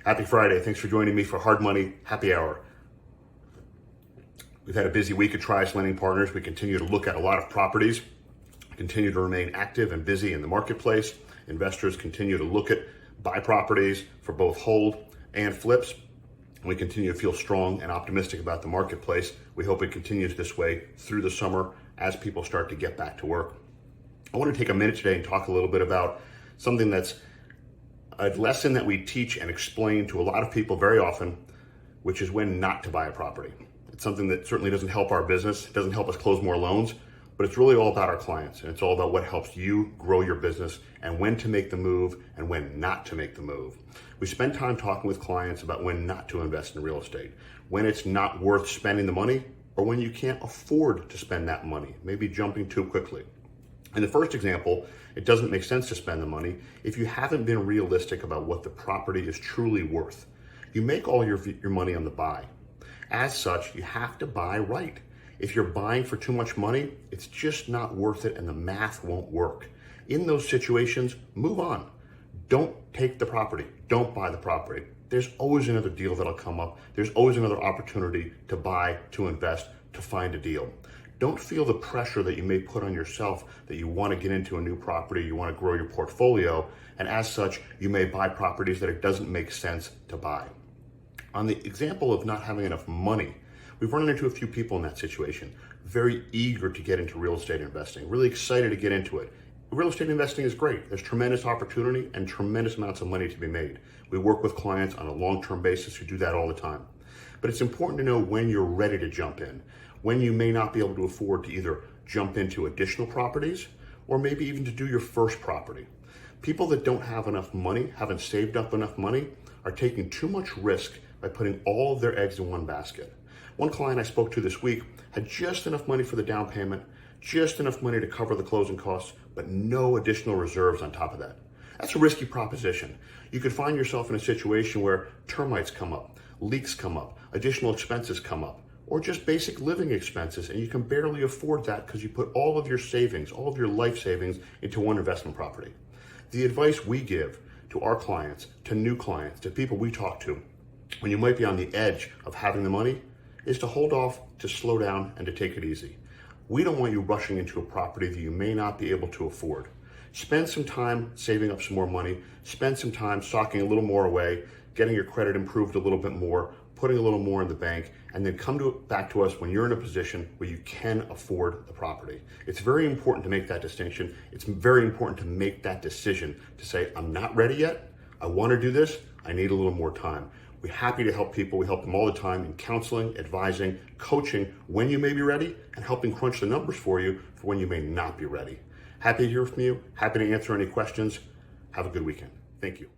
Happy Friday. Thanks for joining me for Hard Money Happy Hour. We've had a busy week at Trius Lending Partners. We continue to look at a lot of properties, continue to remain active and busy in the marketplace. Investors continue to look at buy properties for both hold and flips. We continue to feel strong and optimistic about the marketplace. We hope it continues this way through the summer as people start to get back to work. I want to take a minute today and talk a little bit about something that's a lesson that we teach and explain to a lot of people very often, which is when not to buy a property. It's something that certainly doesn't help our business. It doesn't help us close more loans, but it's really all about our clients, and it's all about what helps you grow your business and when to make the move and when not to make the move. We spend time talking with clients about when not to invest in real estate, when it's not worth spending the money, or when you can't afford to spend that money, maybe jumping too quickly. In the first example, it doesn't make sense to spend the money if you haven't been realistic about what the property is truly worth. You make all your money on the buy. As such, you have to buy right. If you're buying for too much money, it's just not worth it and the math won't work. In those situations, move on. Don't take the property. Don't buy the property. There's always another deal that'll come up. There's always another opportunity to buy, to invest, to find a deal. Don't feel the pressure that you may put on yourself that you want to get into a new property, you want to grow your portfolio, and as such, you may buy properties that it doesn't make sense to buy. On the example of not having enough money, we've run into a few people in that situation, very eager to get into real estate investing, really excited to get into it. Real estate investing is great. There's tremendous opportunity and tremendous amounts of money to be made. We work with clients on a long-term basis who do that all the time. But it's important to know when you're ready to jump in, when you may not be able to afford to either jump into additional properties or maybe even to do your first property. People that don't have enough money, haven't saved up enough money, are taking too much risk by putting all of their eggs in one basket. One client I spoke to this week had just enough money for the down payment, just enough money to cover the closing costs, but no additional reserves on top of that. That's a risky proposition. You could find yourself in a situation where termites come up, leaks come up, additional expenses come up, or just basic living expenses, and you can barely afford that because you put all of your savings, all of your life savings into one investment property. The advice we give to our clients, to new clients, to people we talk to, when you might be on the edge of having the money, is to hold off, to slow down, and to take it easy. We don't want you rushing into a property that you may not be able to afford. Spend some time saving up some more money, spend some time stocking a little more away, getting your credit improved a little bit more, putting a little more in the bank, and then come back to us when you're in a position where you can afford the property. It's very important to make that distinction. It's very important to make that decision to say, I'm not ready yet, I want to do this, I need a little more time. We're happy to help people. We help them all the time in counseling, advising, coaching when you may be ready, and helping crunch the numbers for you for when you may not be ready. Happy to hear from you. Happy to answer any questions. Have a good weekend. Thank you.